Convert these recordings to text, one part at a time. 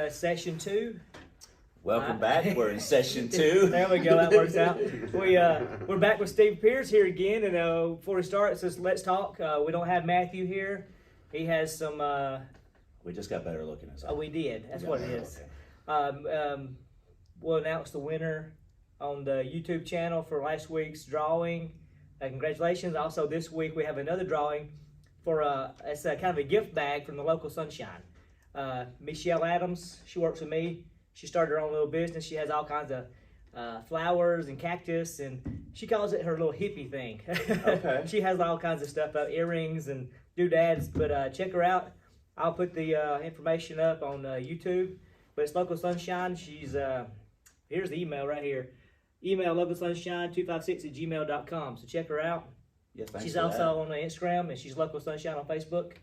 session 2. Welcome back. We're in session 2. There we go. That works out. We're back with Steve Pierce here again, and before we start, it says let's talk. We don't have Matthew here. He has some. We just got better looking as we did. That's what it is. Okay. We'll announce the winner on the YouTube channel for last week's drawing. Congratulations! Also, this week we have another drawing for it's kind of a gift bag from the local Sunshine. Michelle Adams, she works with me. She started her own little business. She has all kinds of flowers and cactus, and she calls it her little hippie thing. Okay. She has all kinds of stuff, earrings and doodads. But check her out. I'll put the information up on YouTube. But it's Local Sunshine. She's here's the email right here. Email localsunshine256@gmail.com. So check her out. Yeah, thanks She's for also that. on Instagram, and she's Local Sunshine on Facebook.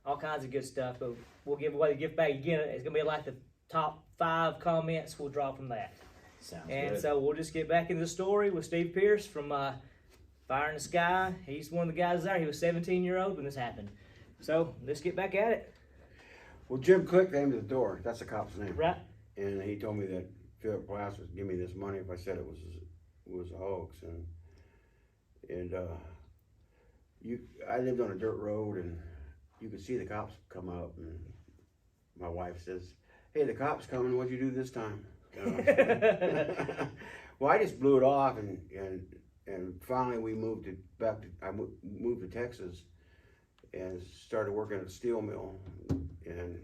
All kinds of good stuff. But we'll give away the gift bag again. It's gonna be like the top 5 comments. We'll draw from that. Sounds And good. so we'll just get back into the story with Steve Pierce from Fire in the Sky. He's one of the guys there. He was 17-year-old when this happened. So let's get back at it. Well, Jim Click came to the door. That's the cop's name. Right? And he told me that Philip Glass was give me this money if I said it was a hoax. And I lived on a dirt road, and you could see the cops come up. And my wife says, "Hey, the cops coming. What'd you do this time?" Well, I just blew it off, and finally we moved it back. I moved to Texas and started working at a steel mill. And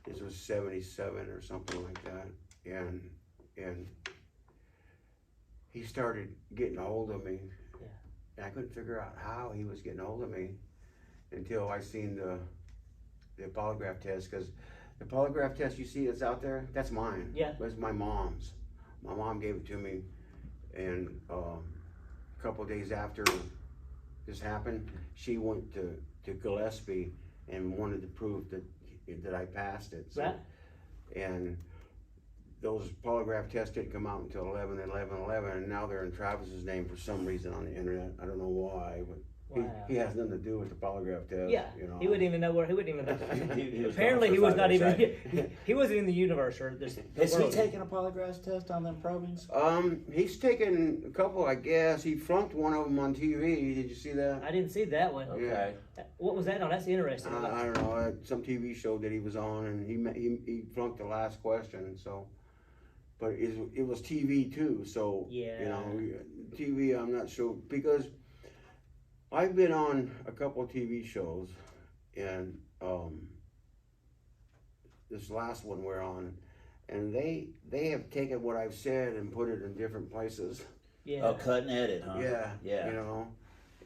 this was 77 or something like that. And he started getting a hold of me. Yeah. And I couldn't figure out how he was getting a hold of me until I seen the polygraph test. Because the polygraph test you see that's out there, that's mine. Yeah. That's my mom's. My mom gave it to me. And a couple of days after this happened, she went to Gillespie and wanted to prove that I passed it. So, Right. and those polygraph tests didn't come out until 11/11/11, and now they're in Travis's name for some reason on the internet. I don't know why, but Wow. he has nothing to do with the polygraph test. Yeah. You know. He wouldn't even know where. He wouldn't even. He was Apparently, gone he for was 5 not days, even. right? He wasn't in the universe or this. Has he world. taken a polygraph test on them probings? He's taken a couple, I guess. He flunked one of them on TV. Did you see that? I didn't see that one. Okay. What was that on? That's interesting. I don't know. Some TV show that he was on, and he flunked the last question. So, but it was TV too. So Yeah. you know, TV. I'm not sure because I've been on a couple of TV shows, and this last one we're on, and they have taken what I've said and put it in different places. Yeah. Oh, cut and edit, huh? Yeah. Yeah. You know,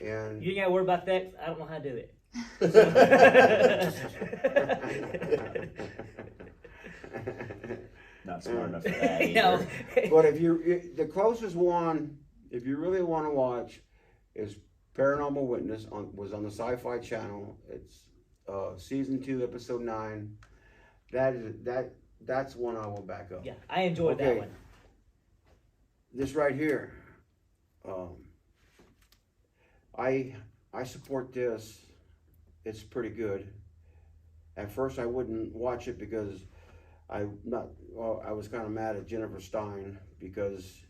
and You ain't got to worry about that. I don't know how to do it. Not smart enough for that You know, either. But the closest one, if you really want to watch, is Paranormal Witness was on the Sci-Fi Channel. It's season 2, episode 9. That's one I will back up. yeah, I enjoyed that Okay. one. This right here, I support this. It's pretty good. At first, I wouldn't watch it because I was kind of mad at Jennifer Stein because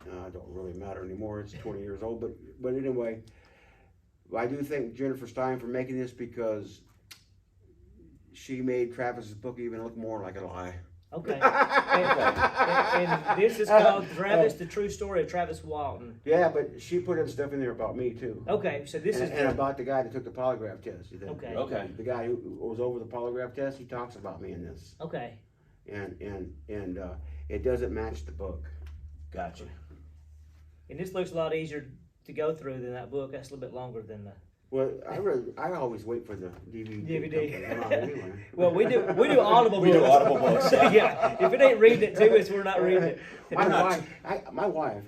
it don't really matter anymore. It's 20 years old, but anyway, I do thank Jennifer Stein for making this because she made Travis's book even look more like a lie. Okay. And this is called Travis, the True Story of Travis Walton. Yeah, but she put in stuff in there about me too. Okay, so this is And about the guy that took the polygraph test. Okay. Okay. The guy who was over the polygraph test, he talks about me in this, okay. and it doesn't match the book. Gotcha. And this looks a lot easier to go through than that book. That's a little bit longer than the. Well, I always wait for the DVD. to come out anyway. Well, we do Audible We books. do Audible books. Yeah, if it ain't reading it to us, we're not reading it. My wife,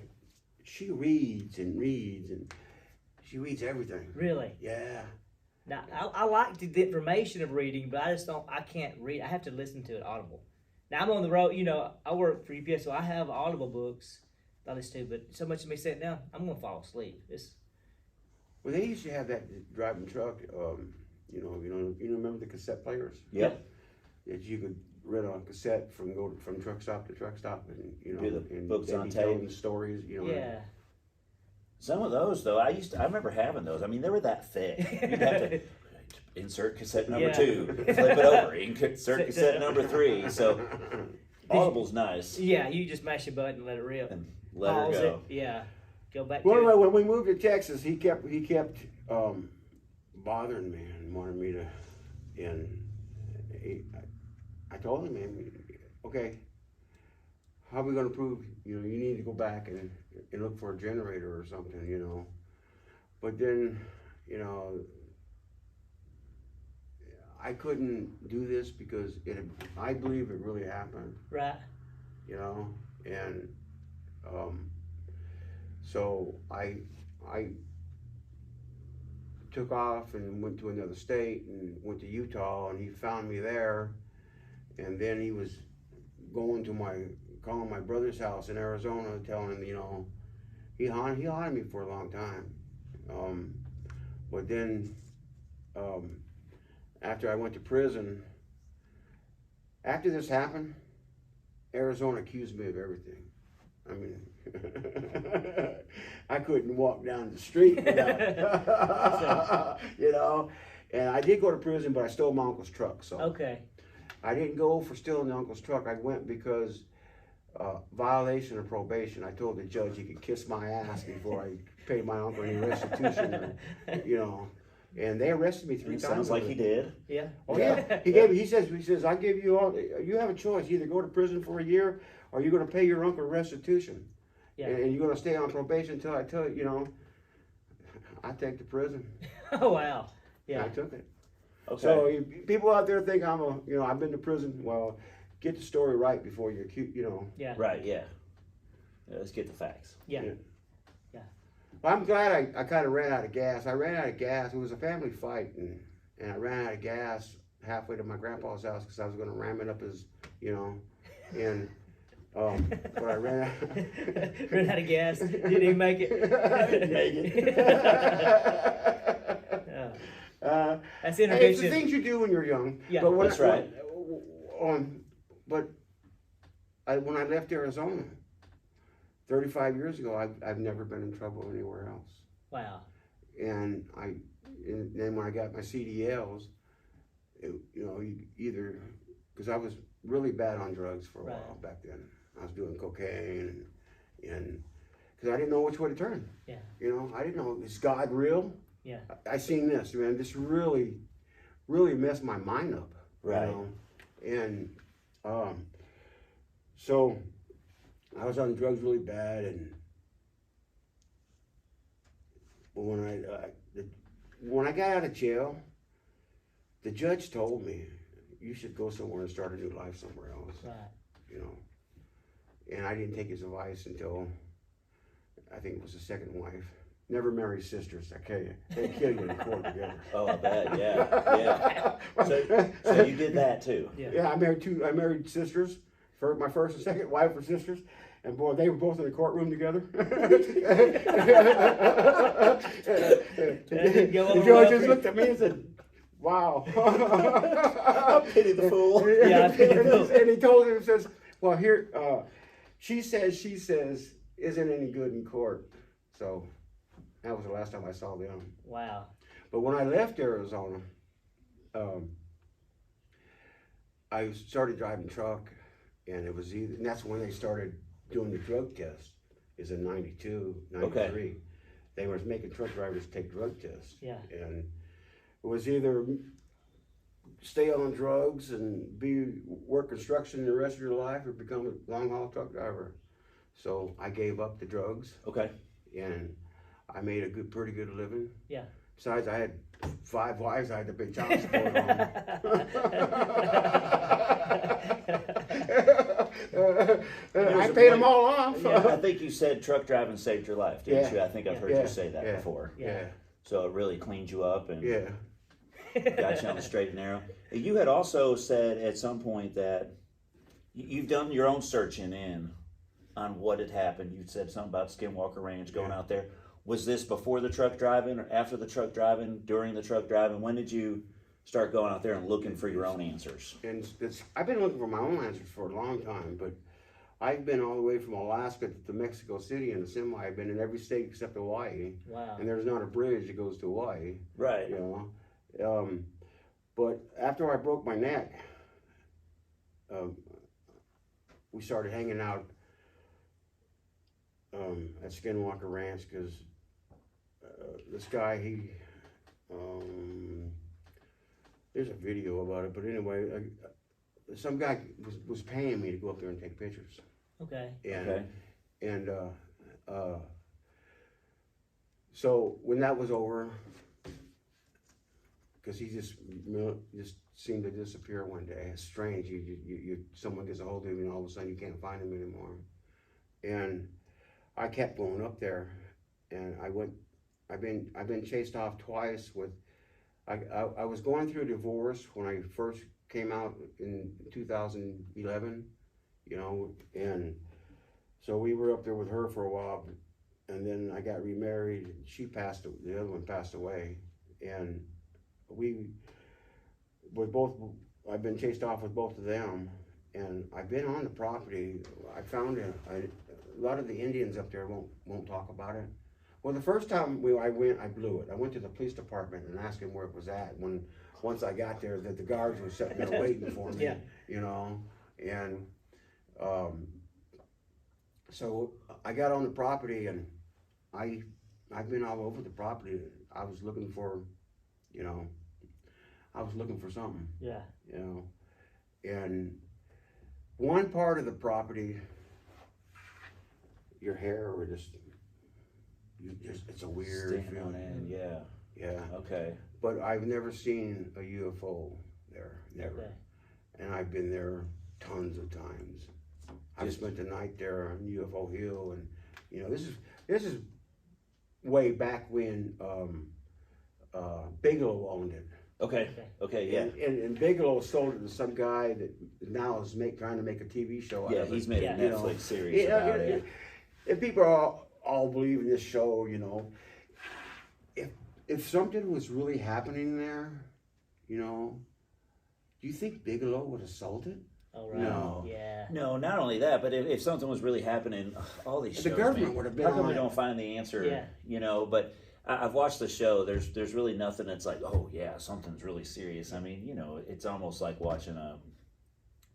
she reads and she reads everything. Really? Yeah. Now, I like the information of reading, but I can't read. I have to listen to it Audible. Now, I'm on the road, I work for UPS, so I have Audible books that I listen to, but so much of me sitting down, I'm going to fall asleep. Well, they used to have that driving truck. You remember the cassette players? Yep. That you could rent a cassette from truck stop to truck stop, and Do the and books they'd on be telling tape. the stories, Yeah. Some of those though, I remember having those. I mean, they were that thick. You'd have to insert cassette number Yeah. 2, flip it over, insert cassette number 3. So Audible's nice. Yeah, you just mash a button and let it rip. And let her Pause go. it. Yeah. Go back Well, to anyway, it. when we moved to Texas, he kept bothering me and wanted me to, and I told him, man, okay, how are we gonna prove, you need to go back and look for a generator or something, But then, I couldn't do this because I believe it really happened, Right. and, so I took off and went to another state and went to Utah, and he found me there, and then he was calling my brother's house in Arizona, telling him, he haunted me for a long time, but then after I went to prison, after this happened, Arizona accused me of everything. I mean, I couldn't walk down the street without, and I did go to prison, but I stole my uncle's truck, so. Okay. I didn't go for stealing the uncle's truck. I went because violation of probation. I told the judge he could kiss my ass before I paid my uncle any restitution, and they arrested me 3 It times. sounds like he did. Yeah. Oh yeah, he says, I give you all, you have a choice, either go to prison for a year, or you're gonna pay your uncle restitution. Yeah. And you're gonna stay on probation until I tell you, I take the prison. Oh wow. And Yeah. I took it. Okay. So people out there think I've been to prison. Well, get the story right before you're cute, Yeah. Right, yeah. Let's get the facts. Yeah. Yeah. Well, I'm glad I kind of ran out of gas. I ran out of gas. It was a family fight, and I ran out of gas halfway to my grandpa's house because I was going to ram it up his, and but I ran out. Ran out of gas. Didn't even make it. Didn't make it. That's Hey, it's the introduction. things you do when you're young. Yeah. But That's right. But when I left Arizona 35 years ago, I've never been in trouble anywhere else. Wow. And then when I got my CDLs, either because I was really bad on drugs for a Right. while back then. I was doing cocaine and because I didn't know which way to turn. Yeah. I didn't know, is God real? Yeah. I seen this, man. This really messed my mind up. Right. And so I was on drugs really bad, and when I got out of jail, the judge told me, you should go somewhere and start a new life somewhere else. Right. And I didn't take his advice until I think it was the second wife. Never marry sisters, I tell you. They kill you in court together. Oh, I bet, yeah. So you did that too. Yeah. Yeah, I married sisters. My first and second wife were sisters. And boy, they were both in the courtroom together. didn't go The over judge well just for looked at me and said, wow. I pity the fool. Yeah, I pity the fool. And he told him, says, well, here, she says, isn't any good in court. So that was the last time I saw them. Wow. But when I left Arizona, I started driving truck, and and that's when they started doing the drug test. Is in 92, 93. Okay. They were making truck drivers take drug tests. Yeah. And it was either stay on drugs and work construction the rest of your life, or become a long haul truck driver. So I gave up the drugs, Okay. and I made a pretty good living. Yeah. Besides, I had 5 wives I had to pay child support on. I paid them all off. I think you said truck driving saved your life, didn't Yeah. you? I think I've heard Yeah. you say that Yeah. before. Yeah, So it really cleaned you up and yeah. got you on the straight and narrow. You had also said at some point that you've done your own searching in on what had happened. You said something about Skinwalker Ranch, going out there. Was this before the truck driving or after the truck driving, during the truck driving? When did you start going out there and looking for your own answers. And I've been looking for my own answers for a long time, but I've been all the way from Alaska to Mexico City in a semi. I've been in every state except Hawaii. Wow. And there's not a bridge that goes to Hawaii, Right. you know. But after I broke my neck, we started hanging out at Skinwalker Ranch because this guy, there's a video about it, but anyway, some guy was paying me to go up there and take pictures. Okay. And so when that was over, because he just seemed to disappear one day. It's strange. Someone gets a hold of you and all of a sudden you can't find him anymore. And I kept going up there, and I've been chased off twice with. I was going through a divorce when I first came out in 2011, you know, and so we were up there with her for a while, and then I got remarried. She passed. The other one passed away, and I've been chased off with both of them, and I've been on the property. I found a lot of the Indians up there won't talk about it. Well, the first time I went, I blew it. I went to the police department and asked them where it was at. Once I got there, that the guards were sitting there waiting for me. Yeah. You know, and so I got on the property, and I've been all over the property. I was looking for, you know, something. Yeah. You know, and one part of the property, your hair would it's a weird Standing on feeling. end, yeah. Yeah. Okay. But I've never seen a UFO there, never. Okay. And I've been there tons of times. I've spent the night there on UFO Hill, and you know, this is way back when Bigelow owned it. Okay. Okay. Yeah. And Bigelow sold it to some guy that now is trying to make a TV show out Yeah. of it. He's made a Yeah. Netflix series about it. And people all believe in this show, you know. If something was really happening there, you know, do you think Bigelow would have sold it? All right. No. Yeah. No, not only that, but if something was really happening, all these shows, The government man, would have been how come on we it. don't find the answer? Yeah. You know, but I've watched the show. There's really nothing that's like, oh yeah, something's really serious. I mean, you know, it's almost like watching a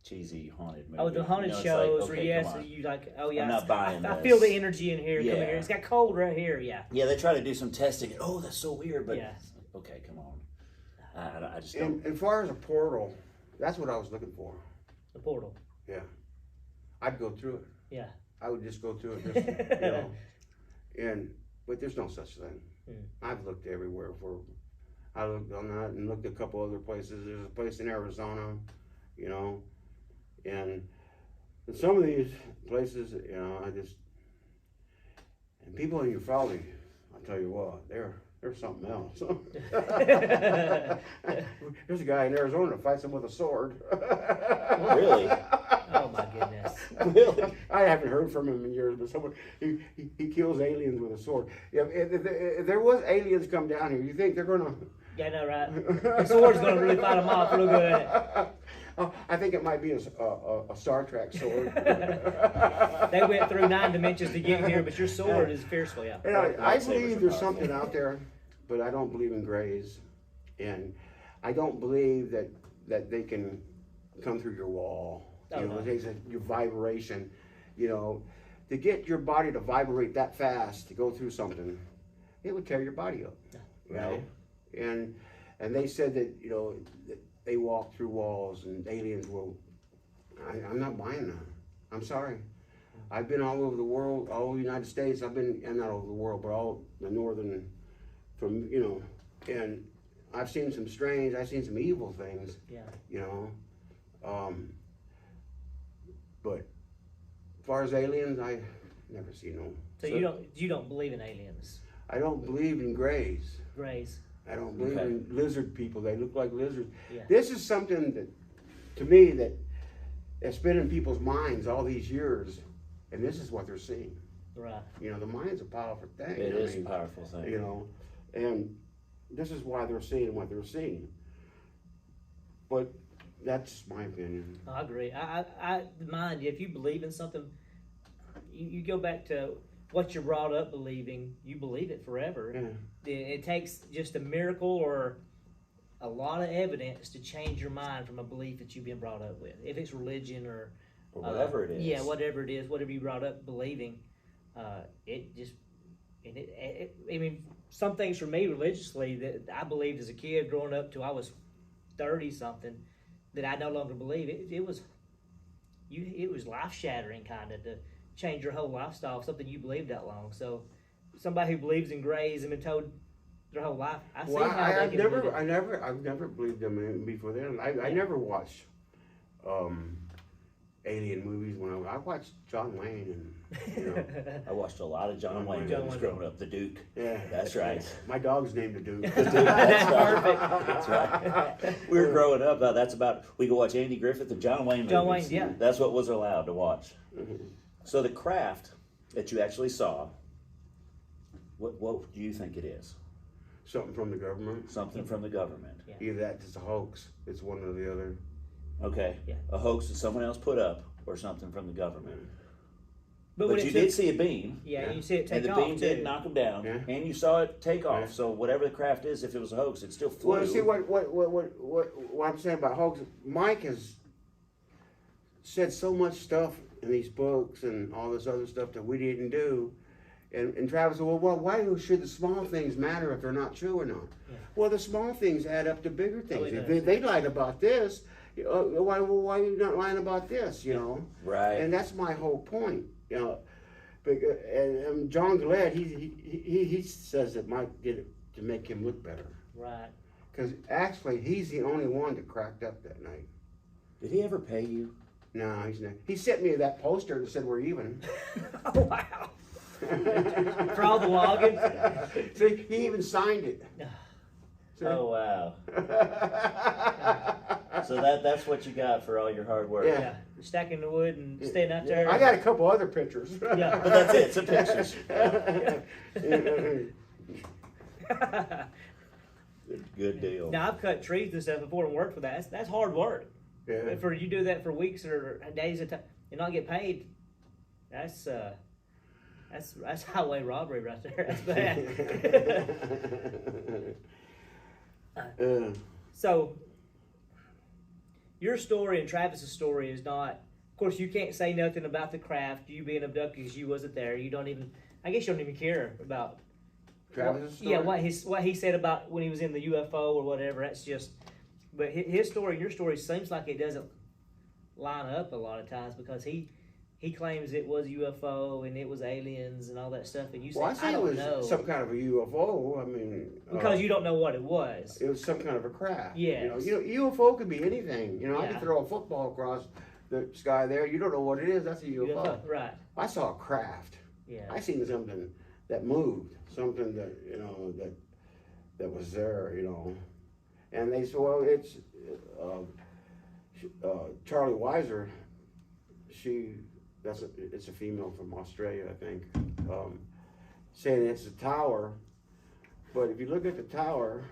cheesy haunted movie. Oh, the haunted you know, shows, it's like, where okay, yes, come on. you like, oh yeah, I'm not buying I this. feel the energy in here. Come Yeah. here. It's got cold right here. Yeah. Yeah, they try to do some testing. And, oh, that's so weird, but Yeah. okay, come on. I just don't. And as far as a portal, that's what I was looking for. The portal. Yeah. I'd go through it. Yeah. I would just go through it, just, you know. But there's no such thing. I've looked everywhere I looked on that and looked at a couple other places. There's a place in Arizona, you know, and some of these places, you know, and people in Uvalde, I'll tell you what, they're something else. There's a guy in Arizona that fights him with a sword. Really? Oh my goodness. Really? I haven't heard from him in years, but he kills aliens with a sword. If there was aliens come down here, you think they're gonna? Yeah, I know, right? The sword's gonna really fight them off real good. Oh, I think it might be a Star Trek sword. They went through 9 dimensions to get here, but your sword is fiercely out. And I Lightsabers believe are there's powerful. something out there, but I don't believe in grays, and I don't believe that they can come through your wall. Oh, You know, no. they say your vibration. You know, to get your body to vibrate that fast to go through something, it would tear your body up. You know? And they said that, you know, that they walk through walls and aliens will. I'm not buying that. I'm sorry. I've been all over the world, all over the United States. I've been, and not all over the world, but all the northern, from, you know, and I've seen some strange, I've seen some evil things, Yeah. you know. But as far as aliens, I never seen no. So you don't believe in aliens, I don't believe in grays. grays. I don't believe Okay. in lizard people. They look like lizards. Yeah. This is something that, to me, that's been in people's minds all these years, and this is what they're seeing. Right. You know, the mind's a powerful thing. It I is a mean, powerful thing. You know, and this is why they're seeing what they're seeing. but that's my opinion. I agree. I mind you, if you believe in something, you go back to what you're brought up believing, you believe it forever. Yeah. It takes just a miracle or a lot of evidence to change your mind from a belief that you've been brought up with. If it's religion or whatever it is. Yeah, whatever it is, whatever you brought up believing, it just, I mean, some things for me religiously that I believed as a kid growing up till I was 30 something that I no longer believe. It was life shattering kind of to change your whole lifestyle, something you believed that long. So somebody who believes in grays and been told their whole life, I see Well, how they I've can believe it. never believed them before then. I never watched alien movies when I watched John Wayne and you know. I watched a lot of John Wayne John movies Wayne. growing up. The Duke. Yeah, That's right. My dog's named the Duke. That's Perfect. That's right. We were growing up. That's about. We could watch Andy Griffith and John Wayne movies. John Wayne, yeah. That's what was allowed to watch. So the craft that you actually saw, what do you think it is? Something from the government. Something from the government. Yeah. Either that's a hoax. It's one or the other. Okay. Yeah. A hoax that someone else put up, or something from the government. But But when you it did took, see a beam. yeah, Yeah. you see it take And the off beam too. did knock him down, Yeah. and you saw it take off. Yeah. So whatever the craft is, if it was a hoax, it still flew. Well, see what I'm saying about hoax. Mike has said so much stuff in these books and all this other stuff that we didn't do. And Travis said, well, why should the small things matter if they're not true or not? Yeah. Well, the small things add up to bigger things. Oh, it If does. they lied about this, why are you not lying about this, you know? Right. And that's my whole point, you know. And John Gillette, he says that Mike did it to make him look better. Right. Because actually, he's the only one that cracked up that night. Did he ever pay you? No, he's not. He sent me that poster that said we're even. Oh, wow. For all the logging. See, he even signed it. See? Oh wow. So that's what you got for all your hard work. Yeah. Yeah. Stacking the wood and staying out there. I got a couple other pictures. Yeah. But that's it. Some pictures. Good deal. Now I've cut trees and stuff before and worked for that. That's hard work. Yeah. For you do that for weeks or days at a time and not get paid, that's highway robbery right there. That's bad. So your story and Travis's story is not. Of course, you can't say nothing about the craft. You being abducted because you wasn't there. You don't even. I guess you don't even care about. Travis's story? Yeah, what he said about when he was in the UFO or whatever. That's just. But his story, your story, seems like it doesn't line up a lot of times because he claims it was UFO and it was aliens and all that stuff, and you say, Well, I say I it don't was know some kind of a UFO. I mean, because you don't know what it was. it was some kind of a craft. Yes. You know, UFO could be anything. You know, I Yeah. could throw a football across the sky there. You don't know what it is. That's a UFO. UFO, right? I saw a craft. Yeah. I seen something that moved, something that that was there, and they said, well, it's Charlie Weiser. It's a female from Australia, I think, saying it's a tower. But if you look at the tower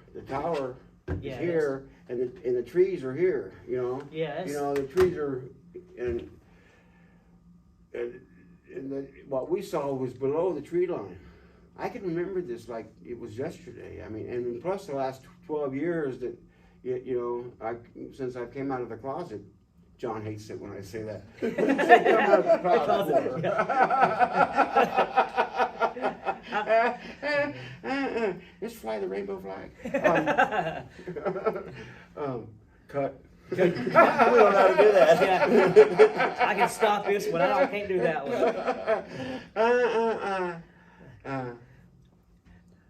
Yeah, is here, and the trees are here. Yeah, that's, The trees are and what we saw was below the tree line. I can remember this like it was yesterday. I mean, and plus the last 12 years that, since I came out of the closet. John hates it when I say that. Let's fly the rainbow flag. Cut. We don't know how to do that. Yeah. I can stop this one. I can't do that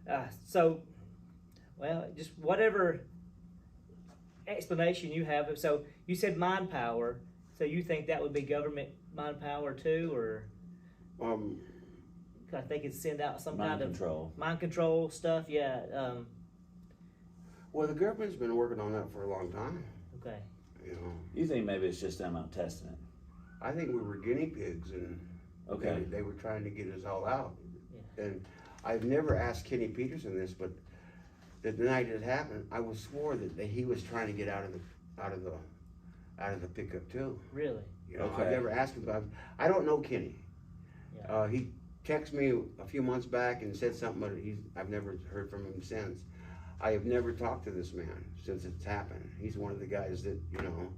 one. So, well, just whatever explanation you have. So you said mind power. So you think that would be government mind power too, or I think it's send out some Mind kind control. of mind control stuff. Yeah. Well, the government's been working on that for a long time. Okay. You think maybe it's just them out testing it? I think we were guinea pigs, and Okay. they were trying to get us all out. Yeah. And I've never asked Kenny Peterson this, but the night it happened, I was swore that he was trying to get out of out of the pickup too. Really? You know, Okay. I've never asked him about. I don't know Kenny. Yeah. He texted me a few months back and said something, but I've never heard from him since. I have never talked to this man since it's happened. He's one of the guys that, you know,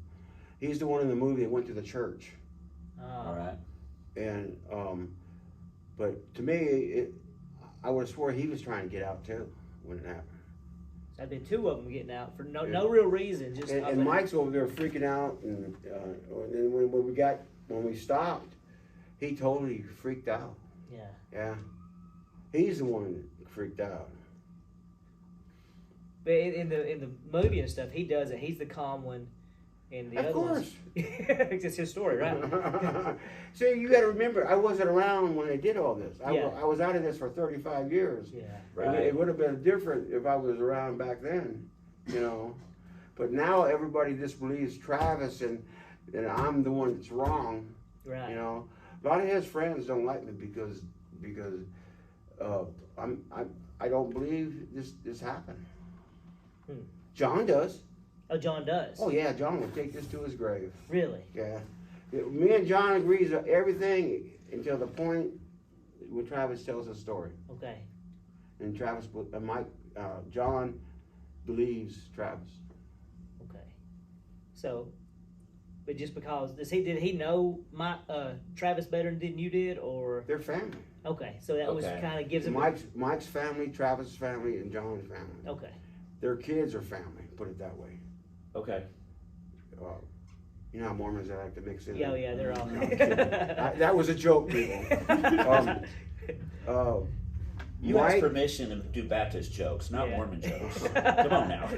he's the one in the movie that went to the church. All right. And, but to me, I would have swore he was trying to get out too when it happened. I've been two of them getting out for no Yeah. real reason. Just And Mike's over there freaking out, and then when we stopped, he totally freaked out. Yeah. Yeah, he's the one that freaked out. But in the movie and stuff, he does it. He's the calm one. And the Of other course. ones, it's his story, right? See, you got to remember, I wasn't around when they did all this. Yeah. I was out of this for 35 years. Yeah. Right. And it would have been different if I was around back then, you know. But now everybody just believes Travis and I'm the one that's wrong, Right. you know. A lot of his friends don't like me because I don't believe this happened. Hmm. John does. Oh, John does. Oh yeah, John would take this to his grave. Really? Yeah. Me and John agrees on everything until the point when Travis tells a story. Okay. And John believes Travis. Okay. So, but just because did he know Travis better than you did, or They're family. okay? So that was Okay. kind of gives him Mike's family, Travis' family, and John's family. Okay. Their kids are family, put it that way. Okay. You know how Mormons they like to mix in. Yeah, yeah, they're all. No, I'm kidding. That was a joke, people. You asked Mike, permission to do Baptist jokes, not Yeah. Mormon jokes. Come on now.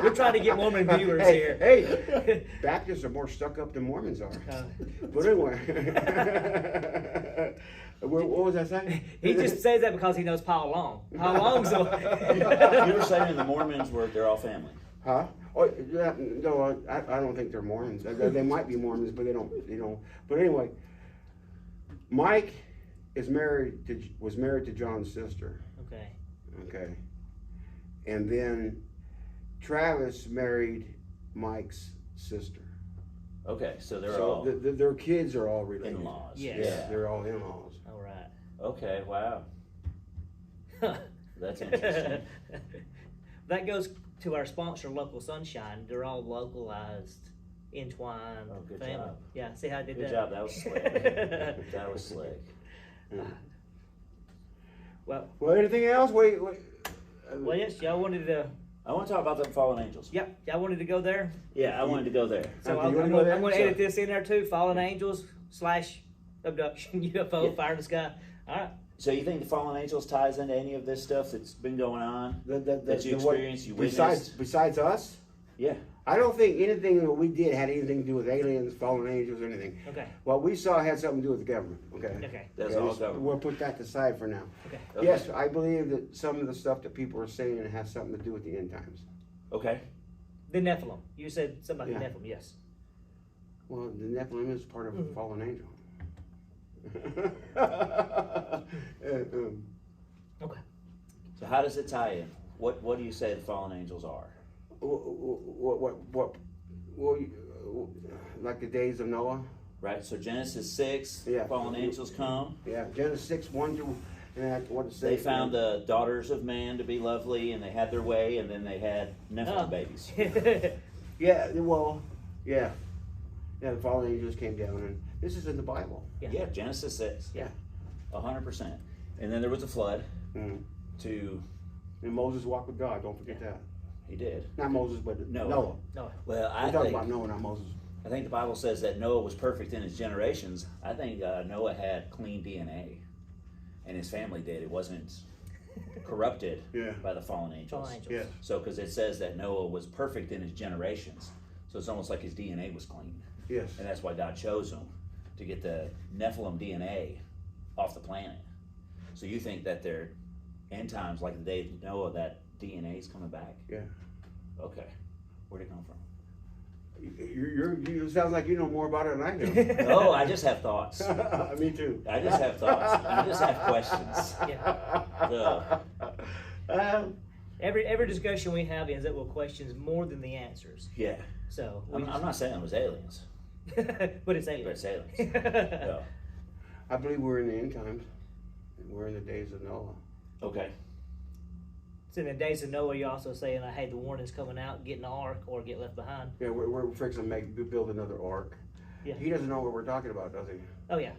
We're trying to get Mormon viewers hey, here. Hey, Baptists are more stuck up than Mormons are. But anyway, what was I saying? He just says that because he knows Paul Long. Paul Long's You were saying the Mormons they're all family. Huh? Oh, yeah, no, I don't think they're Mormons. They might be Mormons, but they don't. But anyway, Mike was married to John's sister. Okay. Okay. And then Travis married Mike's sister. Okay, so they're So all their kids are all related. in-laws. Yes. Yeah, they're all in-laws. All right. Okay, wow. That's interesting. That goes to our sponsor, Local Sunshine. They're all localized, entwined Oh, good family. job. Yeah, see how I did Good that? job, that was slick. That was slick. Well, Anything else? Wait. well, yes, y'all wanted to. I want to talk about the fallen angels. Yep, y'all wanted to go there. Yeah, I wanted to go there. So Okay, I'm you wanna going go there? to So- edit this in there too. Fallen Angels / abduction UFO Yeah. fire in the sky. All right. So you think the fallen angels ties into any of this stuff that's been going on? That you what- experienced, you besides us? Yeah. I don't think anything that we did had anything to do with aliens, fallen angels, or anything. Okay. What we saw had something to do with the government. Okay. Okay. That's Okay, all just- government. We'll put that aside for now. Okay. Okay. Yes, I believe that some of the stuff that people are saying has something to do with the end times. Okay. The Nephilim. You said something about Yeah. the Nephilim. Yes. Well, the Nephilim is part of a Mhm. fallen angel. Okay. So how does it tie in? What do you say the fallen angels are? Like the days of Noah? Right. So Genesis 6, Yeah. fallen angels come. Yeah, Genesis 6, 1 through, and what it says. They found the daughters of man to be lovely, and they had their way, and then they had Nephilim Oh. babies. Yeah, well, yeah. Yeah, the fallen angels came down, and this is in the Bible. Yeah. Yeah, Genesis 6. Yeah. 100%. And then there was a flood Mm. to, And Moses walked with God, don't forget that. he did. Not Moses, but Noah. Noah. No. Well, We're talking about Noah, not Moses. I think the Bible says that Noah was perfect in his generations. I think Noah had clean DNA, and his family did. It wasn't corrupted Yeah. by the fallen angels. Fallen angels. Yeah. So, because it says that Noah was perfect in his generations, so it's almost like his DNA was clean, Yes. and that's why God chose him to get the Nephilim DNA off the planet. So you think that their end times, like the day of Noah, that DNA is coming back? Yeah. Okay, where'd it come from? You sound like you know more about it than I do. No, I just have thoughts. Me too. I just have thoughts. I just have questions. Yeah. The- Every discussion we have ends up with questions more than the answers. Yeah. So I'm not saying it was aliens, but it's but aliens. it's aliens. Yeah. I believe we're in the end times. We're in the days of Noah. Okay. So in the days of Noah, you're also saying, hey, the warning's coming out, get in the ark or get left behind. Yeah, we're fixing to build another ark. Yeah. He doesn't know what we're talking about, does he? Oh, yeah.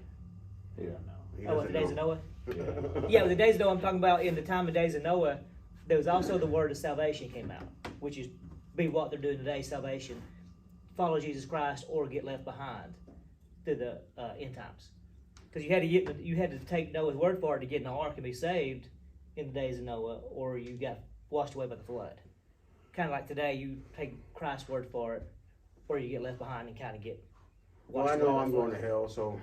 You don't know. He Oh, in the days doesn't of Noah? know. Yeah, the days of Noah, I'm talking about in the time of days of Noah, there was also the word of salvation came out, which is be what they're doing today, salvation. Follow Jesus Christ or get left behind through the end times. Because you had to take Noah's word for it to get in the ark and be saved in the days of Noah, or you got washed away by the flood. Kind of like today, you take Christ's word for it, or you get left behind and kind of get Well, washed I away know by I'm the going to flood. hell, so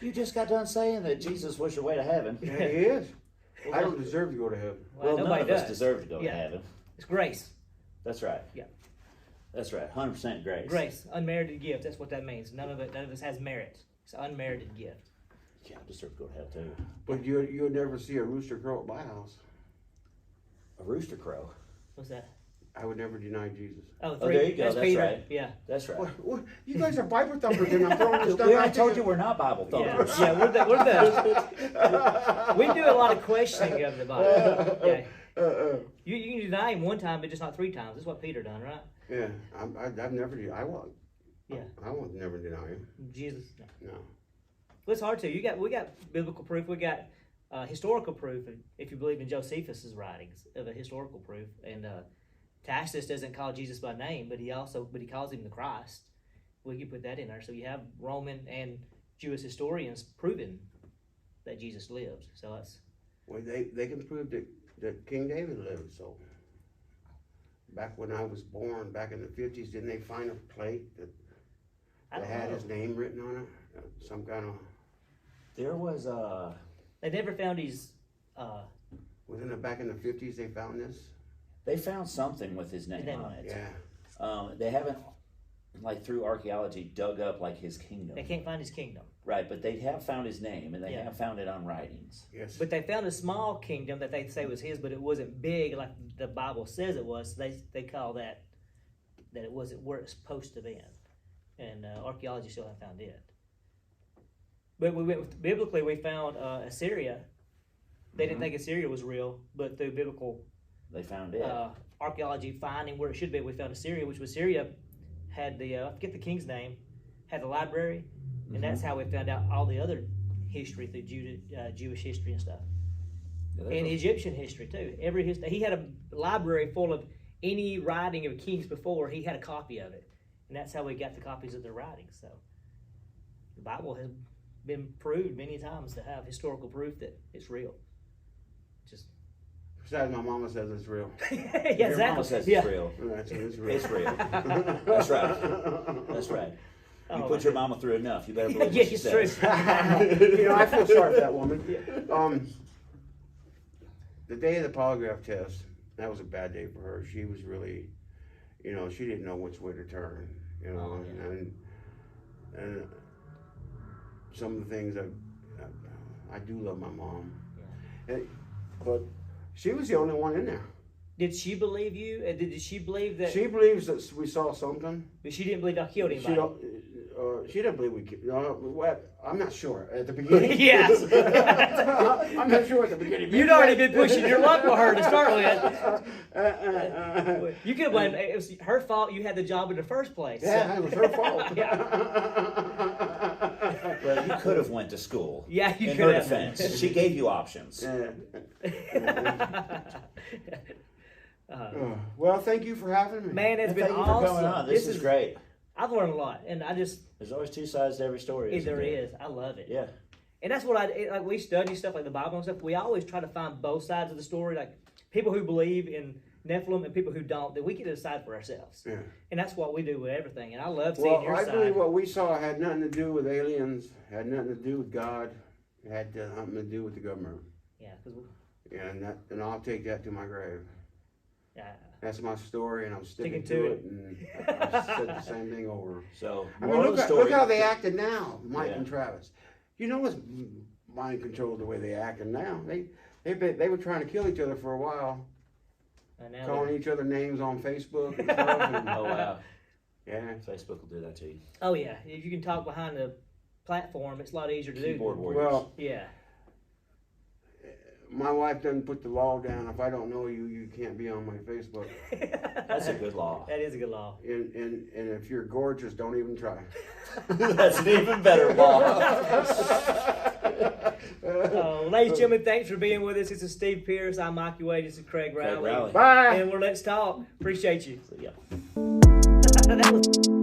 You just got done saying that Jesus was your way to heaven. yeah, he is. Well, I don't deserve to go to heaven. Well, none nobody of does. us deserve to go Yeah. to heaven. It's grace. That's right. Yeah. That's right. 100% grace. Grace, unmerited gift. That's what that means. None of us has merit. It's an unmerited gift. Yeah, I deserve to go to hell too. But you'll never see a rooster crow at my house. A rooster crow. What's that? I would never deny Jesus. Oh, Oh, there you go. That's That's Peter. right. Yeah. That's right. What? You guys are Bible thumpers, and I'm throwing this stuff We out already told there. you we're not Bible Yeah, thumpers. yeah, we do a lot of questioning of the Bible. Yeah. You can deny him one time, but just not three times. That's what Peter done, right? Yeah, I've never. I won't. Yeah. I won't never deny him. Jesus. No. No. Well, it's hard to. We got biblical proof. We got historical proof. If you believe in Josephus's writings of a historical proof, and Tacitus doesn't call Jesus by name, but he calls him the Christ. We can put that in there. So you have Roman and Jewish historians proving that Jesus lived. So that's Well, they can prove that King David lived. So back when I was born, back in the 50s, didn't they find a plate that I don't had know. his name written on it? Some kind of. There was They never found his. Wasn't it back in the 50s they found this? they found something with his name name on on it. Yeah. They haven't, like through archaeology, dug up like his kingdom. They can't find his kingdom. Right, but they have found his name and they Yeah. have found it on writings. Yes. But they found a small kingdom that they say was his, but it wasn't big like the Bible says it was. So they call that it wasn't where it's supposed to be. And archaeology still haven't found it. But biblically, we found Assyria. They didn't think Assyria was real, but through biblical They found it. archaeology finding where it should be, we found Assyria, which was Syria had the I forget the king's name, had the library, and that's how we found out all the other history through Jewish history and stuff, and Egyptian history too. He had a library full of any writing of kings before. He had a copy of it, and that's how we got the copies of their writings. So the Bible has been proved many times to have historical proof that it's real. Just Besides, my mama says it's real. yeah, Your exactly. mama says Yeah. it's real. That's it's real. It's real. That's right. That's right. You Oh, put my your mama through enough, you better believe Yeah, what she it's says. true. You know, I feel sorry for that woman. The day of the polygraph test, that was a bad day for her. She was really, she didn't know which way to turn. Oh, yeah. And some of the things I do love my mom, but she was the only one in there. Did she believe you? Did she believe that? She believes that we saw something. But she didn't believe I killed She anybody. don't. She didn't believe we. I'm not sure at the beginning. Yes. I'm not sure at the beginning. You'd already been pushing your luck with her to start with. You could blame it was her fault. You had the job in the first place. Yeah, it was her fault. Well, you could have went to school. Yeah, you In could her have. defense, she gave you options. Well, thank you for having me. Man, it's And been thank you for awesome. coming on. This is great. I've learned a lot, and There's always two sides to every story. isn't there is. I love it. Yeah. And that's what like we study stuff like the Bible and stuff. We always try to find both sides of the story, like people who believe in Nephilim and people who don't. That we get to decide for ourselves. Yeah. And that's what we do with everything. And I love seeing your I side. believe what we saw had nothing to do with aliens, had nothing to do with God, it had something to do with the government. Yeah, because And I'll take that to my grave. yeah. That's my story, and I'm sticking Sticking to to it. And I said the same thing over. So, I mean, moral of the look story. how they acted now, Mike Yeah. and Travis. You know, it's mind controlled the way they acting now. They They were trying to kill each other for a while, And now calling each other names on Facebook and stuff. And, Oh wow, yeah. Facebook will do that to you. oh yeah, if you can talk behind the platform, it's a lot easier to Keyboard do. warriors. Well, Yeah. my wife doesn't put the law down. If I don't know you, you can't be on my Facebook. That's a good law. That is a good law. And if you're gorgeous, don't even try. That's an even better law. Ladies and gentlemen, thanks for being with us. This is Steve Pierce. I'm Mikey Wade. This is Craig Rowley. Rowley. Bye. And we're Let's Talk. Appreciate you. So, yeah. That was